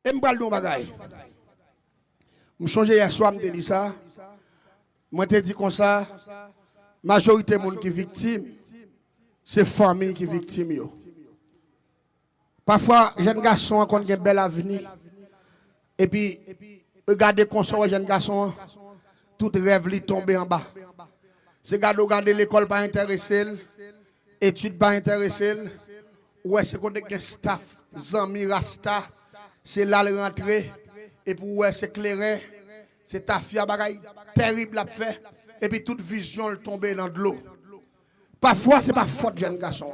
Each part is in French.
Et m'bral don bagay. M'changer hier soir m'te dit ça. Moi te dit comme ça, majorité monde qui victime, c'est famille qui victime yo. Parfois jeune garçon qu'on a un bel avenir et puis regardez comme ça jeune garçon tout rêve lui tomber en bas. C'est regarder l'école pas intéressé, études pas intéressé, ouais c'est qu'on a staff, zami rasta, c'est là le rentrer et puis ouais c'est clairin, c'est ta fille bagay terrible à faire et puis toute vision le tomber dans de l'eau. Parfois c'est pas faute jeune garçon,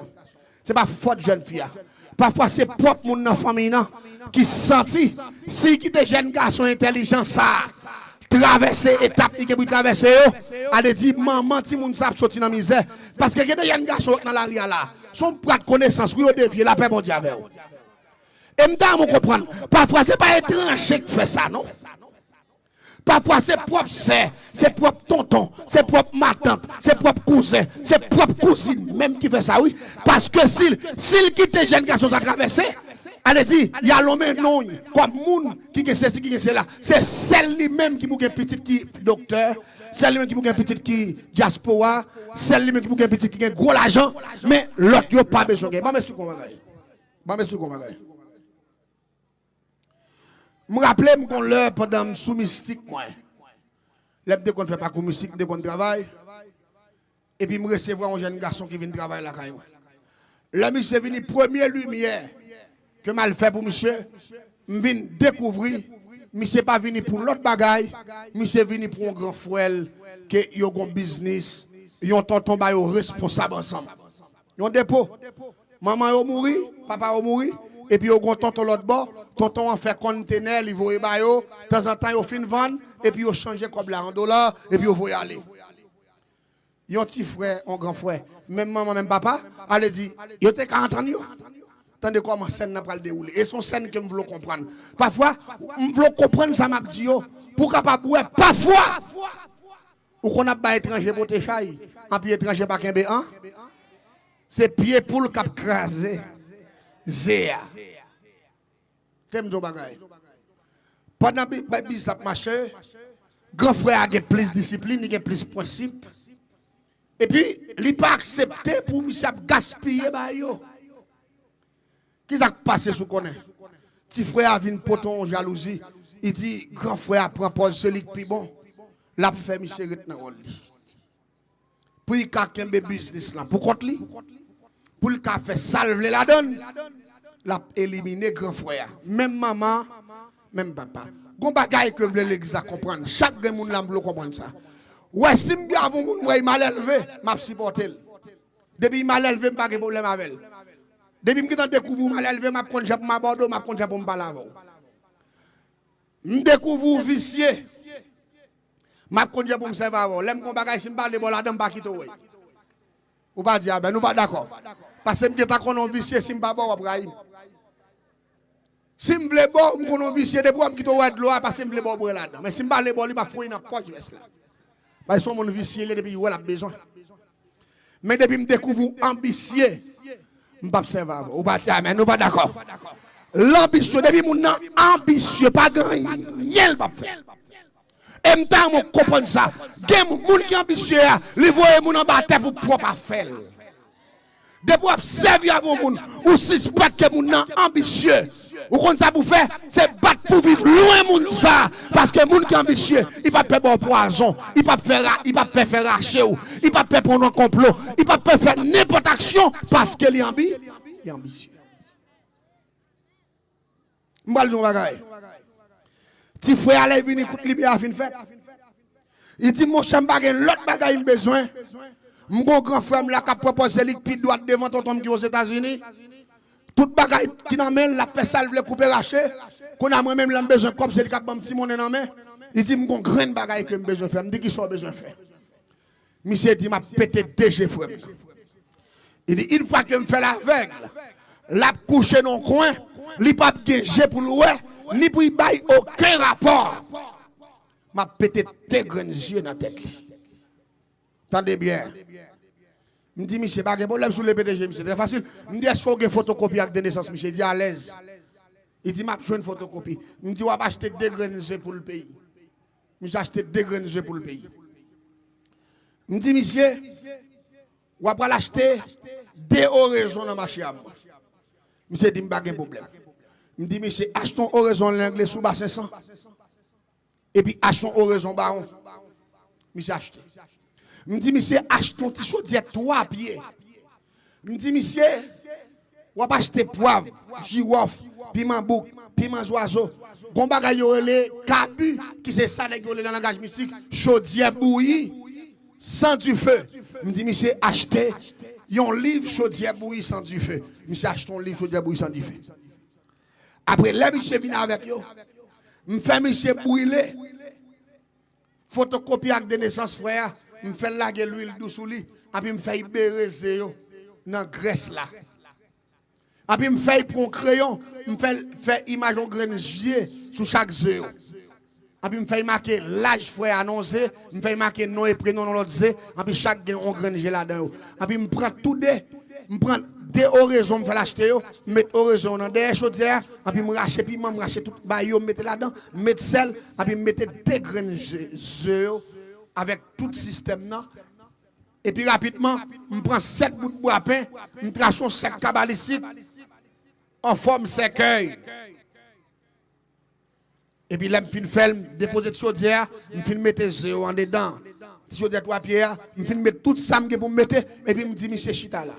c'est pas faute jeune fille. Parfois c'est propre mon dans famille qui senti si qui des jeunes garçons intelligents ça traverser étape qui pour traverser elle dit maman ti moun sa sorti dans misère parce que il y a des jeunes garçons dans la rue là sont prêts de connaissance oui au dévier la paix bon Dieu avec eux. Et m'ta mon comprendre parfois c'est pas étranger qui fait ça non. Parfois c'est propre sœur, c'est propre tonton, c'est propre ma tante, c'est propre cousin, c'est propre cousine même qui fait ça oui parce que s'il quitte les jeunes garçons à traverser elle dit il y a l'homme non comme moun qui est qui est là c'est celle lui-même qui bouge petite qui docteur celle lui-même qui bouge petite qui diaspora celle lui-même qui bouge petite qui a gros l'argent mais l'autre yo pas besoin pas monsieur comment me rappelle qu'on l'heure pendant sous mystique moi dès qu'on fait pas comme mystique dès qu'on travaille et puis me recevoir un jeune garçon qui vient travailler là quand là monsieur venu première lumière que mal fait pour monsieur me vient découvrir monsieur pas venu pour l'autre bagaille monsieur venu pour un grand frère que yo gon business yon tonton ba yo responsable ensemble yon dépôt maman yo mouri papa yo mouri et puis yo gon tonton l'autre bord tonton en fait conteneur il voye ba yo de temps en temps yo fin vendre et puis yo changer comme là en dollars et puis yo voye aller yon petit frère un grand frère même maman même papa elle dit yo te 40 ans yo attendez comment scène n'a pas le dérouler et son scène que me voulons comprendre parfois me voulons comprendre ça m'a dit yo pour capable parfois ou qu'on a pas étranger pour te chailler en pied étranger pas kembe hein c'est pied pour le cap craser zéa t'aimes do bagay pendant business a marché grand frère a plus discipline il a plus principe et puis il pas accepté pour monsieur gaspiller ba yo qui ça passé sous connaît petit frère a vinn poton jalousie il dit grand frère prend Paul celui qui bon l'a fait monsieur ret dans li pour il ka kembe business là pour compte li pour il ka fait salve la donne l'a éliminé grand frère même maman même papa gon bagay que vle l'église comprendre chaque monde là veut comprendre ça ouais si m'bia avant moun moi mal élevé m'a supporter depuis mal élevé pas de problème avec depuis m'ki découvre mal élevé m'a konn pour ma bordeaux m'a konn pour m'parler avant m'découvre vicieux m'a konn pour me servir avant l'aime kon bagay si m'parler bon la dame pas quitter ou pas dire ben nous pas d'accord parce que m'ta konn vicieux si m'pa bon Ibrahim si m'vle bon m'konn vicieux de pour m'quitter ouais de l'eau parce que m'vle bon boire là-dedans mais si m'parler bon il m'a fouiller dans poche là parce que son mon vicieux depuis ouais la besoin mais depuis me découvre ambitieux m'pa observer ou pas dire mais nous pas d'accord l'ambition depuis mon ambitieux pas gagner il pas faire et m'ta mon comprendre ça gen moun qui ambitieux li voye moun en bas terre pour propre affaire de pour observer avant moun ou suspect que moun ambitieux ou qu'on ça pour faire c'est battre pour vivre loin moun ça parce que moun qui ambitieux il pas faire bon poison il pas faire racher ou il pas faire pour un complot il pas faire n'importe action parce que il est ambitieux m'bal don bagay ti frère aller venir coûte libérer fin fait il dit mon cham bagay l'autre bagay besoin mon grand frère me la cap proposer li puis droite devant tonton qui aux États-Unis tout bagay qui n'amène la fait ça le couper racher qu'on a moi même l'am besoin comme c'est le cap bon petit monde dans main il dit mon grand bagay que me besoin faire me dit qui sont besoin faire monsieur dit m'a pété DG frère il dit une fois que me fait l'aveugle la coucher dans coin li pas gagé pour louer ni pour y bail aucun rapport m'a pété tes grands yeux dans tête attendez bien me dit monsieur pas de problème sur le PDG monsieur très facile me dit est-ce qu'on a photocopie avec de naissance monsieur dit à l'aise Il dit, m'a joué une photocopie. Il me dit, on va acheter 2 graines pour le pays. J'ai acheté 2 graines pour le pays. Il me dit, monsieur, on va l'acheter 2 oraisons dans le marché. Monsieur dit, il n'y a pas de problème. Il me dit, monsieur, achetons oraison l'anglais sous bas 500. Et puis achetons oraison baron. Monsieur acheté. Il me dit, monsieur, achetons petit chaudière 3 pieds. Il me dit, monsieur, on va acheter poivre, girofle, piment bouc, piment oiseau. Bon bagay yo le cabu qui c'est ça nèg yo le dans langage mystique, chaudière bouillie sans du feu. Me dit monsieur acheter un livre chaudière bouillie sans du feu. Monsieur acheter un livre chaudière bouillie sans du feu. Après là monsieur vient avec yo. Me fait monsieur brûler photocopie avec de naissance frère, me fait laguer l'huile douce sous lui, et puis me fait béréser yo dans graisse là. Et puis, je fais pour un crayon, je fais image en grain J sur chaque zéro. Et puis, je fais marquer l'âge frère annoncé, je fais marquer nom et prénom dans l'autre zé, et puis chaque gain en grain J là-dedans. Et puis, je prends tout je prends 2 oraisons, je fais l'acheter, je mets oraison dans des chaudières, et puis je rache, puis je rache tout, je mets là-dedans, je mets sel, et puis je mets 2 grains zéro avec tout le système là. Et puis rapidement, je prends 7 bouts de bois à pain, je trace un sac cabalistique en forme cercueil. Et puis là, je fais déposer de chaudière, je mettre 0 en dedans. Si je dis 3 pierres, je mettre tout ça pour me mettre, et puis je me dis, monsieur Chita là.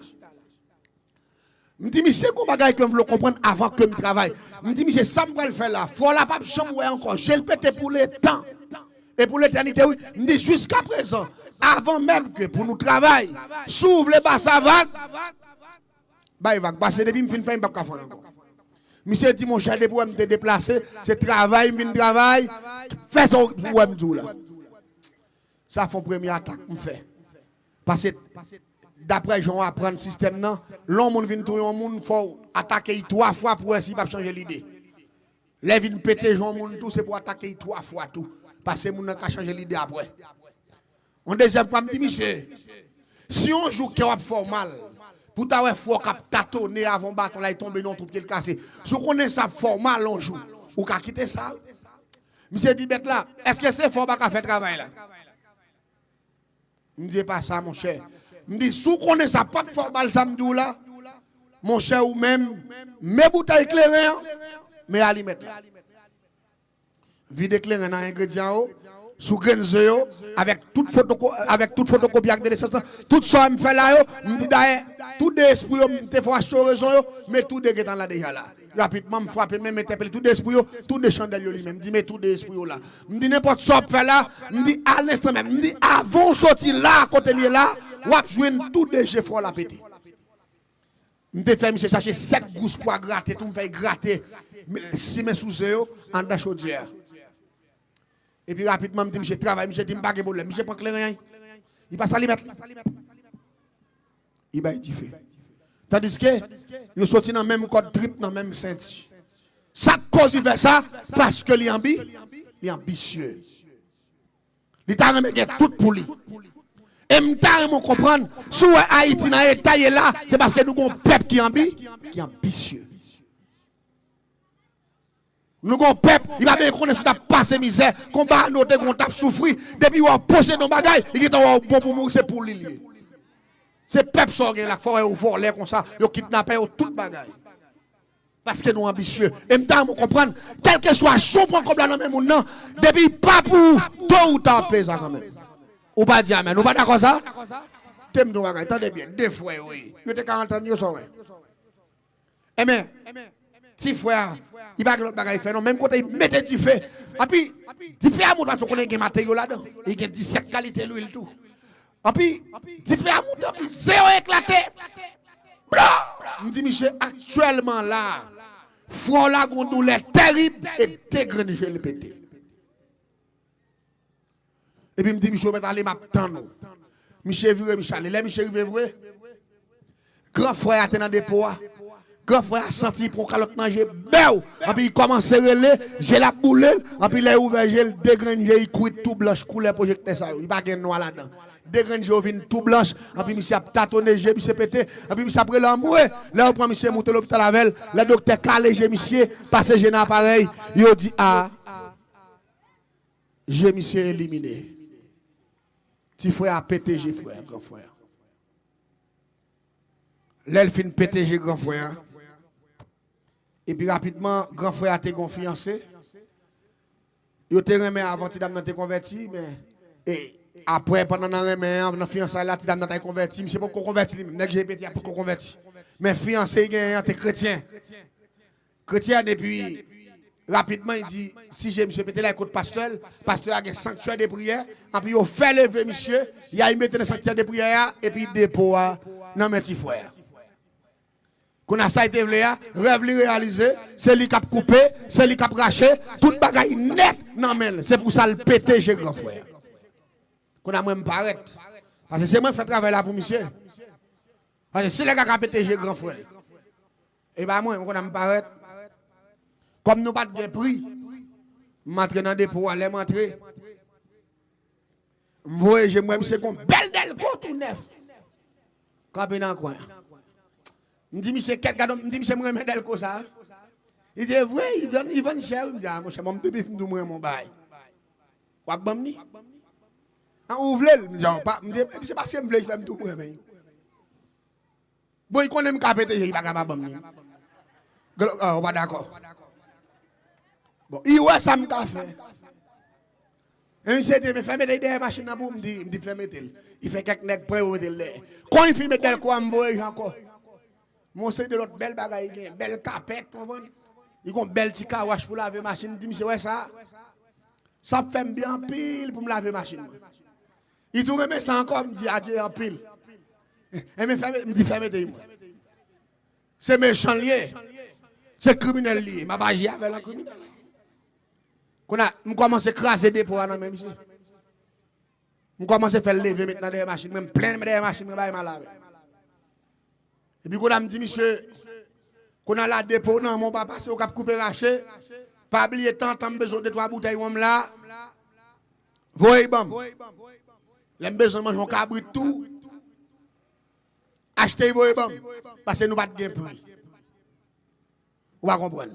Je me dis, monsieur, comment bagage que je veux comprendre avant que je travaille. Je me dis, monsieur, ça me le faire là. Faut la pas chambre encore. Je le pété pour le temps. Et pour l'éternité, oui. Je me dis, jusqu'à présent, avant même que pour nous travailler, s'ouvre les basses vagues, bah il va passer depuis me faire une bac encore. Monsieur dit mon cher de pour me déplacer, c'est travail, me travail, fais ça pour me là. Ça fait une première attaque me fait. Parce que d'après Jean apprendre le système là, l'homme vient trouver un monde faut attaquer 3 fois pour essayer pas changer l'idée. Les vient péter Jean monde tout c'est pour attaquer 3 fois tout parce que mon n'a pas changer l'idée après. On deuxième fois me dit monsieur, si on joue qui va faire mal pour t'avoir fort cap tâtonner avant bâton là il tombe dans tout pied le cassé. Si on connaît ça fort mal on joue. Ou ka quitter ça. Monsieur dit bête là, est-ce que c'est fort pas faire travail là? Me dit pas ça mon cher. Me dit si on connaît ça pas fort mal samedi là, mon cher ou même mes bouteilles éclairées mais à mettre là. Vide éclairé dans ingrédient sous grain avec toute photocopie avec des dessins tout ça me fait là me dit d'ailleurs tout des esprits me faut acheter raison mais tout des dans là déjà là rapidement me frapper même interpeller tout des esprits tout des chandelles lui-même dit mais tout des esprits là me dit n'importe ça fait là me dit à l'instant même me dit avant sortir là côté mieux là ou a jouer tout des jeux faut la péter me fait monsieur chercher 7 gousses pour gratter tout me fait gratter si mes sous eux en dans chaudière. Et puis rapidement, je dis, monsieur travaille, monsieur dit, je ne pas de problème, monsieur prend clair. Il passe à mettre. Il va être différent. Tandis que, il sorti dans le même code trip, dans le même ceinture. Ça cause il fait ça, parce que il est ambitieux. Il t'a remis tout pour lui. Et je comprendre, si Haïti n'a pas taillé là, c'est parce que nous avons un peuple qui est ambitieux. Nous avons un peuple, il va bien connaître que passé misère, combat nous qu'on tape souffrir, depuis qu'on posé nos bagages, il est bon pour mourir, c'est pour lui. C'est peuple qui est là, il faut voler comme ça, il kidnappe tout bagages. Parce que nous sommes ambitieux. Et nous comprendre, quel que soit son point comme là dans le monde, depuis pas pour tôt ou tard, ça quand même. Ou pas dire amen, ou pas d'accord ça? T'aimes nos bagages, attendez bien, 2 fois, oui. Il y a 40 ans, vous savez. Amen. Si frère, il va l'autre bagaille faire non même quand il mettait du feu. Et puis du feu à moudre parce qu'on connaît des matériaux là-dedans. Il y a 17 qualités l'huile tout. Et puis du feu à moudre puis zéro éclaté. Me dit monsieur actuellement là, front là gon douleur terrible et dégrené le pété. Et puis me dit monsieur aller m'attendre. Monsieur viré Michel, là monsieur rivé vrai. Grand frère était dans dépôt. Grand frère a senti pour calotte manger béou. Et puis il commence à relais, j'ai la boule, et puis il a ouvert, j'ai le dégrangé, il couille tout blanche, couleur projecteur ça. Il pas de noir là-dedans. Dégrangé, il vient tout blanche, et puis monsieur a tâtonné, monsieur pété, et puis monsieur a pris l'amour. Là, on prend monsieur monter l'hôpital avec, le docteur calé, monsieur, passé j'ai un appareil, il dit ah, j'ai monsieur éliminé. Petit frère a pété, j'ai frère, grand frère. L'elle fin pété, j'ai grand frère. Et puis rapidement, grand frère a été fiancé. Il te remet avant que tu converti, mais et après, pendant le fiancé, là, tu as converti. Je ne sais pas pourquoi converti, mais j'ai pété pour converti. Mais fiancé, il est chrétien. Chrétien, depuis, rapidement, il dit, si j'ai monsieur pété là, écoute pasteur a un sanctuaire de prière, et puis il fait lever monsieur, il a mis dans le sanctuaire de prière, et puis il dépôt dans mes petits frères. Qu'on a ça été rêve réalisé, c'est lui qui a coupé, c'est lui qui a raché, tout le bagage net, non mais c'est pour ça le pété chez grand frère. Qu'on a même paraître. Parce que c'est moi qui fais travail là pour monsieur. Parce que si les gars qui ont pété chez grand frère, et bien moi, on a me paraître. Comme nous pas de prix, m'entrer dans des dépôt, aller m'entrer. Moi, moi, c'est comme belle delco tout neuf. Capé dans le coin. Je dis, monsieur, quel cadeau, je dis, monsieur, moi, delco ça. Il dit, oui, il vient cher. Il me dit, ah, monsieur, mon bébé, je me mon bail. Quoi, bon, ni? En ouvre le, je dis, c'est parce que je veux faire tout moi. Bon, il connaît me capéter, il va pas bon ni. On va d'accord. Bon, il ouais ça me fait. Et monsieur dit, mais fermez des machines pour me dire, fermez tel. Il fait quelques nègres près au tel. Quand il filme tel quoi, me voit encore. Mon c'est de l'autre belle bagaille, il belle capette, il a une belle petit cawache pour laver machine. Il dit, monsieur, ouais ça. Ça fait bien pile pour me laver machine. Il tout remet ça encore, me dit, adieu en pile. Et me dit, fermez des mots. C'est méchant lié. C'est criminel lié. Ma bagie avec un criminel. Je commence à craser des poids dans même ici. Je commence à faire lever maintenant des machines, même plein de machines, je vais mal. Et puis, quand on me dit, monsieur, qu'on a la dépôt, non, mon papa, c'est au cap coupé raché. Pas oublier tant, besoin de 3 bouteilles, là. Voyez, bon. Les besoin de manger un cabri tout. Achetez, voyez, bon. Parce que nous pas de prix. Vous va comprendre.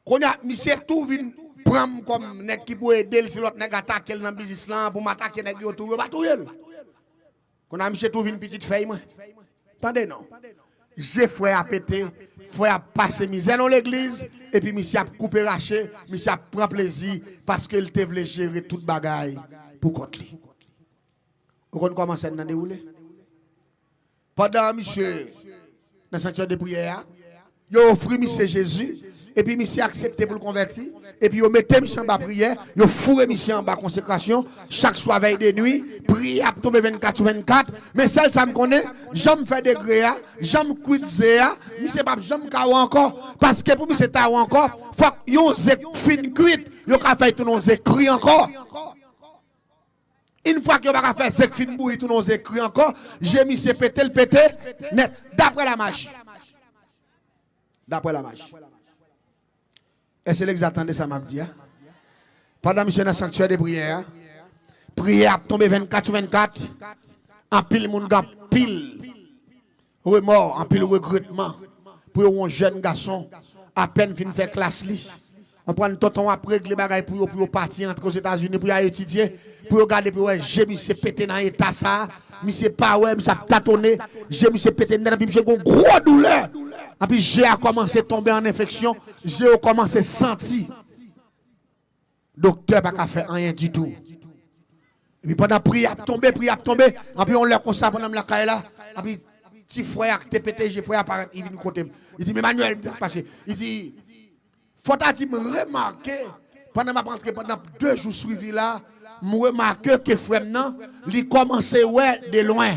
Quand on a monsieur tout vient prendre comme nèg qui pour aider si l'autre nèg attaque dans le business là pour m'attaquer nèg yo tout pas tout yel. Quand on a monsieur tout vient petite feuille moi. Attendez non. J'ai frère a pété, frère a passé misère dans l'église et puis monsieur a coupé raché, monsieur a prend plaisir parce qu'il te voulait gérer toute bagaille pour compte lui. Vous commencez à dérouler. Pendant monsieur dans le sanctuaire de prière, il a offert monsieur Jésus. Et puis, monsieur a accepté pour le convertir. Et puis, il mettait monsieur en bas prière. Il a fourré monsieur en bas consécration. Chaque soir, veille de nuit. Prière, tomber 24 sur 24. Mais celle, ça me connaît. J'aime faire des gréas. J'aime cuiter. Monsieur, pas j'aime kawa encore. Parce que pour monsieur, c'est encore. Faut qu'il y ait un fin cuite. Il a fait tout nos écrits encore. Une fois qu'il a fait zek fin bouille, tout nos écrits encore. J'ai mis ce pété, le pété. Net. D'après la magie. D'après la magie. Et c'est l'exactement de ça m'a dit. Pendant monsieur dans le sanctuaire de prière, prière a tombé 24 sur 24. En pile moun gap, pile remords, en pile regrettement. Pour un jeune garçon, à peine fin faire classe li. On prend tout temps après régler bagaille pour partir entre aux États-Unis pour étudier, pour regarder pour j'ai mis se péter dans l'état ça, monsieur pas ouais, monsieur tâtonné, j'ai mis se péter dans puis j'ai une grosse douleur. Et puis j'ai commencé à tomber en infection, j'ai commencé à sentir. Docteur pas faire rien du tout. Et puis pendant prière tomber, et puis on l'a comme ça pendant la caille là, et puis petit frère qui pété, j'ai frère apparaît, il vient côté. Il dit mais Manuel passé, il dit faut-il me remarquer, pendant ma rentrée, pendant 2 jours suivis là, me remarquer que frère, il commençait ouais de loin.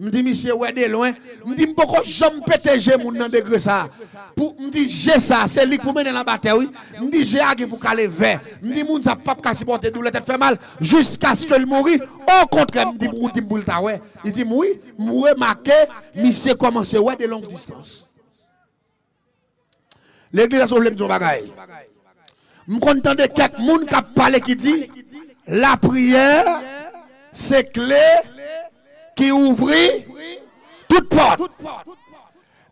Me dit monsieur ouais de loin, me dit pourquoi j'aime péter mon dans degré ça. Pour me dit j'ai ça, c'est lui pour mener la bataille oui. Me dit j'ai agé pour caler vert. Me dit moun ça pas ka supporter douleur tête fait mal jusqu'à ce que le mourir. Au contraire me dit pour dit boule ta ouais. Il dit oui, mourir marqué, monsieur commencer ouais de longue distance. L'église a sauvé mon bagaille. Me content de quelques moun qui parler qui dit la prière c'est clé qui ouvre toute porte.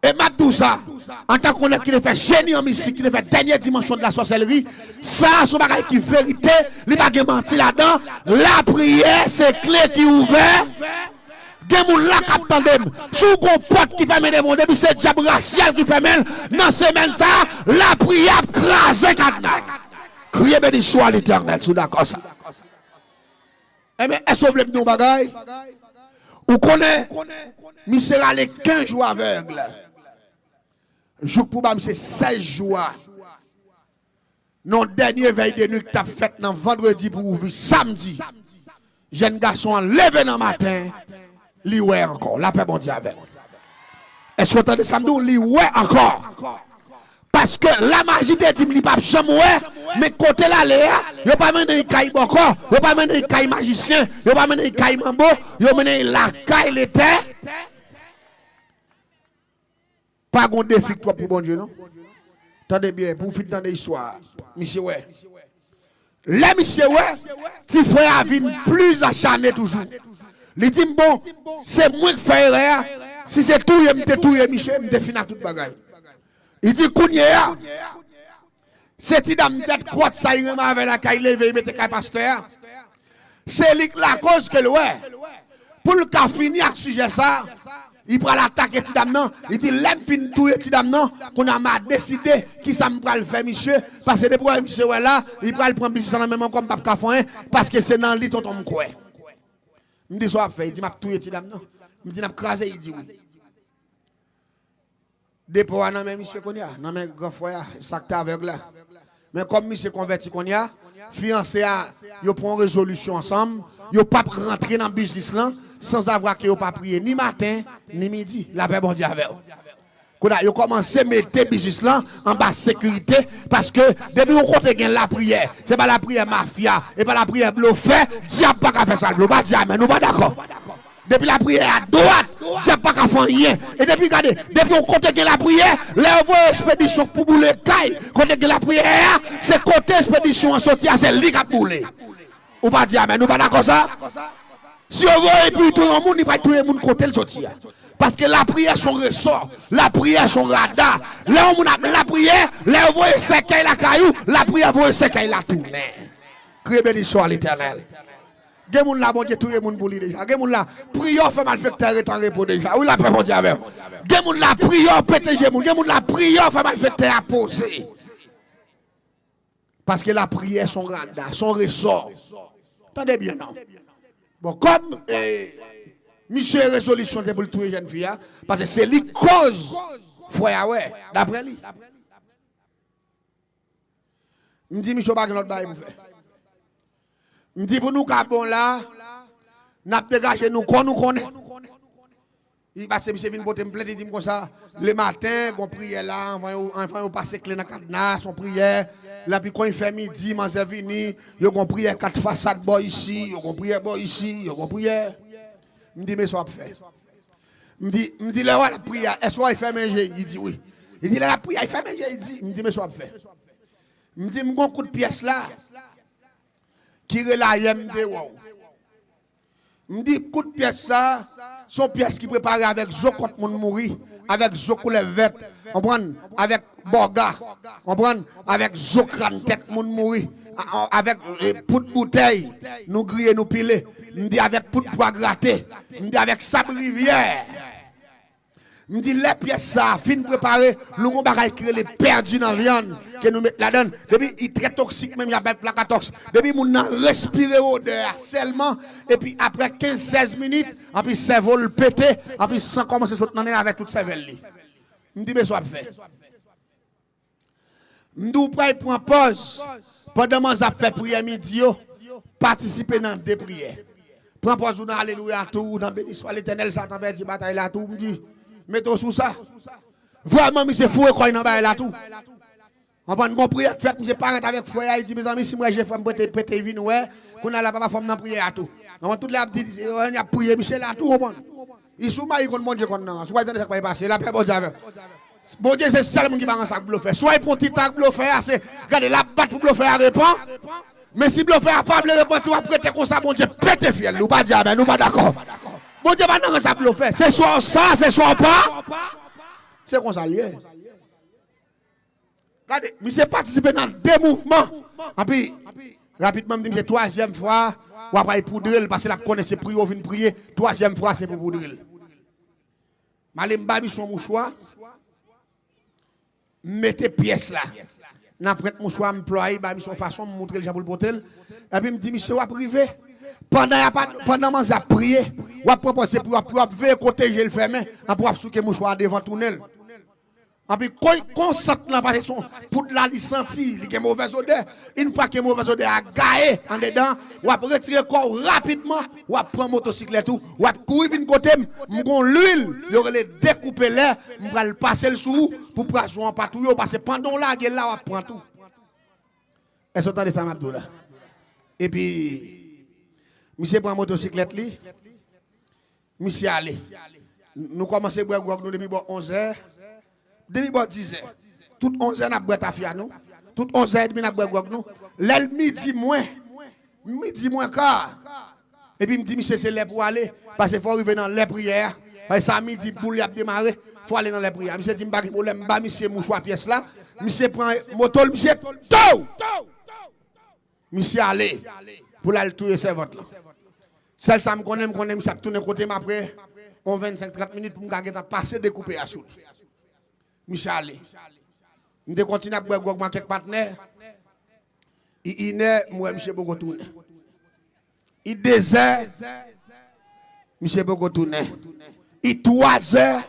Et m'a tout ça, en tant qu'on a qui fait génie en mystique, qui fait dernière dimension de la sorcellerie, ça, son bagage qui vérité, il n'y a pas menti là-dedans. La prière, c'est clé qui ouvre. Gen moun la kap tandem, sous gon porte qui fait mener mon début, c'est diable racial qui fait mener, dans semaine ça, la prière crase kadna. Criez bénédiction à l'éternel, sous d'accord ça. Eh bien, est-ce que vous voulez nous bagaille? Ou connaît, il sera les 15 jours aveugle. Jour pour c'est 16 jours. Non, dernier veille de nuit que tu as fait dans vendredi pour ouvrir samedi. Jeune garçon levé dans le matin, li ouais encore. La paix bon Dieu avec. Est-ce que vous entendez ça? Li ouais encore. Parce que la magie de Dim li pas jamais ouais, mais côté là Léa, yo pas mené caille boko, yo pas mené caille magicien, yo pas mené caille mambo, yo mené la caille l'été. Pas gon défi toi pour bon Dieu non. Attendez bien pour finir dans l'histoire. Monsieur ouais. Les monsieur ouais, ti frère vinn plus acharné toujours. Il dit bon, c'est moi qui fais erreur. Si c'est tout monsieur, me définir toute bagaille. Il dit Kounia, c'est une dame tête croate, ça y est, avec la caille levée, il mette caille pasteur. C'est la cause que le ouais. Pour le cas fini avec ce sujet ça, il prend l'attaque et dame non. Il dit l'aime fin tout et dame non. Qu'on a mal décidé qui ça me le faire monsieur. Parce que depuis que monsieur est là, il prend le prendre business dans la même comme papa Cafouin. Parce que c'est dans le lit tonton me croit. Il me dit soit fait, il dit m'a tout et dame non. Il me dit n'a crasé, il dit oui. Depuis non mais monsieur qu'on y a, non mais grand frère, ça que aveugle là. Mais comme monsieur converti qu'on y a, fiancé a, yo prend résolution ensemble, yo pas rentrer dans business là sans avoir que yo pas prier ni matin ni midi. La paix bon Dieu avec. Qu'on a yo commencé mettre business là en bas sécurité parce que depuis on compte gain la prière, c'est pas la prière mafia et pas la prière bluffé, diable pas faire ça, nous pas dire mais nous pas d'accord. Depuis la prière à droite, c'est pas qu'à faire rien. Et depuis, regardez, depuis on compte que la prière, là on voit expédition pour bouler caille. Quand que la prière, c'est côté expédition en sortir, c'est lui qui a boulé. Ou pas dire, mais nous pas d'accord ça? Si on voit et puis tout le monde, il va tout le monde côté le sortir. Parce que la prière, son ressort, la prière, son radar. Là on a la prière, là on voit c'est qu'il la caillou, la prière voit c'est qu'il la tourne. Criez bénédiction à l'éternel. Gen moun la bon Dieu tout le monde pour lui déjà. Gen moun la prière fait mal fait terre en repos déjà. Oui la paix bon Dieu avec. Gen moun la prière pété gen moun. Gen moun la prière fait mal fait terre poser. Parce que la prière son radar, son ressort. Attendez bien non. Bon comme monsieur résolution de pour tout les jeunes filles parce que c'est lui cause frère ouais d'après lui. Me dit monsieur pas notre bail me fait. Je dis pour nous bon là, n'a pas dégagé nous connaît. Il passe monsieur vient porter me plaît, il dit comme ça, le matin, bon prière là, enfin on passe clé dans cadenas, son prière, là puis quand il fait midi, manger vini, yo gon prière quatre façades boy ici, yo gon prière boy ici, yo gon prière. Me dit mais ça fait. Me dit là la prière, est-ce qu'il fait manger? Il dit oui. Il dit là la prière, il fait manger, il dit, me dit mais ça fait. Me dit mon coup de pièce là. Qui relâche MD wow. Me dit coup de pièce ça, son pièce qui préparé avec zo quand moun mouri, avec zo couleur verte, on prend avec borga, on prend avec zo crâne tête moun mouri, avec poudre bouteille, nous griller nous piler, me dit avec poudre pois gratter, me dit avec sable rivière. Me dit les pièces ça, fin préparé, nous on bagay créer les perdus dans viande que nous mettre là-dedans. Depuis il très toxique même il y a placatox. Depuis moun nan respirer odeur seulement et puis après 15-16 minutes, en puis cerveau le péter, en puis sans commencer sauter dans avec toute cervelle li. Me dit mais soit fait. Me dit pour prendre pause pendant que j'ai fait prière midi, participer dans deux prières. Prends pas dans alléluia tout, dans béni soit l'éternel, Satan perd bataille là tout, me dit, mettons sous ça. Vraiment, monsieur fou et quoi dans bail là tout. On prend une bonne prière fait, monsieur paraît avec foi, il dit mes amis, si moi j'ai fait me péter vin ouais, qu'on a la papa femme dans prière à tout. On toute la dit on a prié monsieur là tout on. Il sous maï kon mon Dieu kon nan. Soit ça va passer, la paix bon Dieu. Bon Dieu c'est seul qui va en sac bluffer. Soit il prend petit temps bluffer c'est regardez la batte pour bluffer répond. Mais si bluffer a pas répond, tu vas prêter comme ça bon Dieu péter fiel. Nous pas dire nous pas d'accord. Bon Dieu pas dans ça bluffer. C'est soit ça, c'est soit pas. C'est comme ça lié. Regardez, monsieur participer dans deux mouvements. Et puis, rapidement, je dis, troisième fois, on va poudrer parce que la connaissez prier, on vient prier. Troisième fois, c'est pour poudrer. Malem babi son mouchoir, mettez pièce là. N'après mouchoir, employé, babi son façon, me montrer le jabou le potel. Et puis, me dit, monsieur, on va priver. Pendant que vous prié, on va proposer pour côté, je le ferme, pour souquer mouchoir devant tunnel. Et puis, quand ça parce que pour la sentir, il y a mauvaise odeur. Une fois que mauvaise odeur a gaé en dedans, on va retirer le corps rapidement, on va prendre motocyclette, on va courir d'une côté, on va l'huile, on va découper l'air, on va le passer le sous pour passer en patrouille, parce que pendant là, on va prendre tout. Est-ce que vous entendez ça, Mabdou là? Et puis, monsieur prend motocyclette, monsieur allé. Nous commençons à boire depuis 11h. Depuis 10 heures, tout 11 heures, nous avons ta fille, nous. Tout 11 heures, nous avons nous. L'aile midi moins quart. Et puis, il me dit, monsieur, c'est l'air pour aller. Parce qu'il faut arriver dans les prières. Parce que ça, midi, pour lui démarrer, il faut aller dans les prières. Monsieur dit, je ne problème pas, monsieur, mouchoir pièce là. Monsieur prend moto, monsieur, tout. Monsieur, allez, pour aller tuer ses votes là. Celle ça me connaît, monsieur, tourner côté, mais après, on 25-30 minutes pour me passer découper à soude. Michel, nous continuons à boire avec quelques partenaires. Il est, moi, M. Bogotoune. Il désert, M. Bogotoune. Il 3 heures,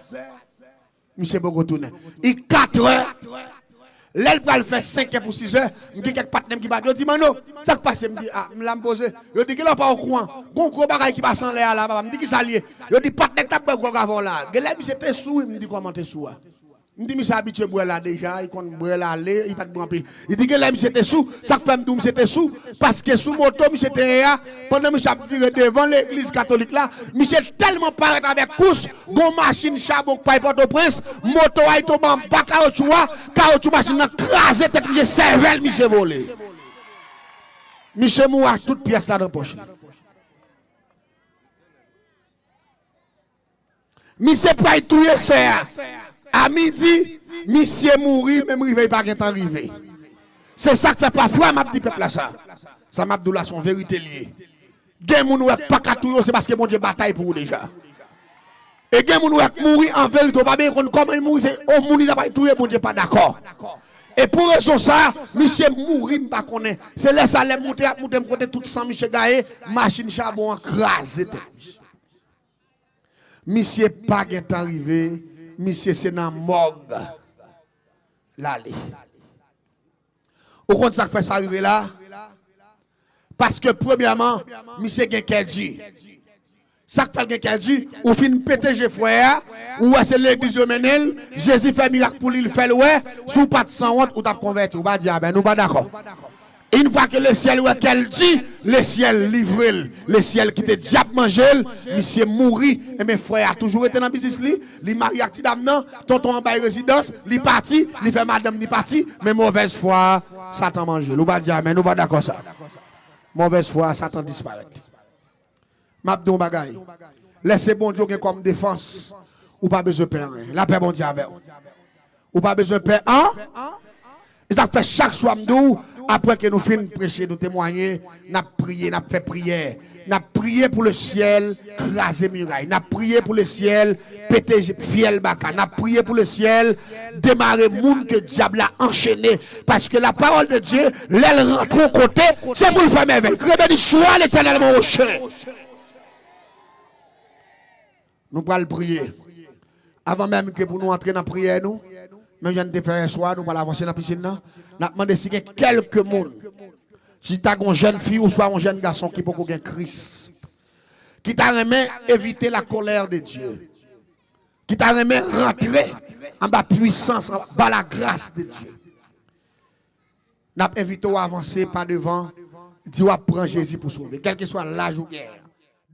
M. Bogotoune. Il 4 heures. L'aile va le faire 5 heures pour 6 heures. Je dis quelques partenaires qui battent. Je dis, Mano, ça qui passe, je me dis, ah, je l'ai posé. Je dis, qu'il n'a pas au courant. Gon gros bagay qui passe en l'air là, je dis, qui s'allie. Je dis, partenaire, tu as boire avant là. Je dis, c'était sous, il me dit, comment tu es sous. Je dis, monsieur habitué à boire là déjà, il compte boire là, il pas de bon pile. Il dit que là, monsieur était sous, ça fait me dire, monsieur était sous, parce que sous moto, monsieur était là, pendant que monsieur a viré devant l'église catholique là, monsieur tellement paraît avec couche, bon machine, chabon, paille Port-au-Prince, moto a été en bas, caoutchouc machine, crasé, tête, monsieur cervelle, monsieur volé. Monsieur moua toute pièce là dans la poche. Monsieur pas tout ça. À midi, monsieur mourit, même il ne pas arriver. C'est ça que fait parfois, m'a dit peuple là ça. Ça m'a dit là son vérité liée. Gen moun ou pas katouyo, c'est parce que mon Dieu bataille pour vous déjà. Et gen moun ou mourir en vérité, pas bien comment il mourit, c'est au moun il n'a pas touyer, mon Dieu pas d'accord. Et pour raison ça, monsieur mourir pas connaît. C'est laisse aller monter côté tout sang monsieur gaé, machine charbon écrasé. Monsieur pas est arrivé. Monsieur, c'est dans la morgue. L'aller. Au compte, ça fait ça arriver là. Parce que, premièrement, monsieur, il y a quel Dieu. Ça fait quel Dieu. Ou fin péter je frère. Ou c'est l'église de Menel. Jésus fait miracle pour lui, il fait le ouais. Sous pas de sang honte, ou t'as converti. Ou pas dire, ben, nous pas d'accord. Une fois que le ciel ouais qu'elle dit, le ciel livre, le ciel qui te diable manger, monsieur mourit, et mes frères a toujours été dans le business, il marie avec dame non, tonton en bas résidence, il parti, il fait madame il parti, mais mauvaise foi, Satan mange. Nous pas dire, mais nous pas d'accord ça. Mauvaise foi, Satan disparaît. M'abdon bagay. Laissez bon Dieu comme défense, ou pas besoin de paix. La paix bon Dieu avec. Ou pas besoin de paix, hein? Et ça fait chaque soir, après que nous finissons de prêcher, nous témoigner, nous avons prié, nous avons fait prière. Nous avons prié pour le ciel, craser muraille. Nous avons prié pour le ciel, péter fiel baka. Nous avons prié pour le ciel, démarrer monde que le diable a enchaîné. Parce que la parole de Dieu, l'aile rentre au côté, c'est pour le faire merveille. Rebelle soit l'éternellement au chien. Nous allons prier. Avant même que pour nous entrer dans la prière, nous. Même je ne faire un soir, nous allons avancer dans la piscine. Nous avons demandé si quelques monde, si tu as une jeune fille ou soit un jeune garçon qui peut avoir Christ, qui t'a remis éviter la colère de Dieu, qui t'a remis rentrer en bas puissance, en bas la grâce de Dieu. N'a invité à avancer pas devant, dit à prendre Jésus pour sauver, quel que soit l'âge ou guerre.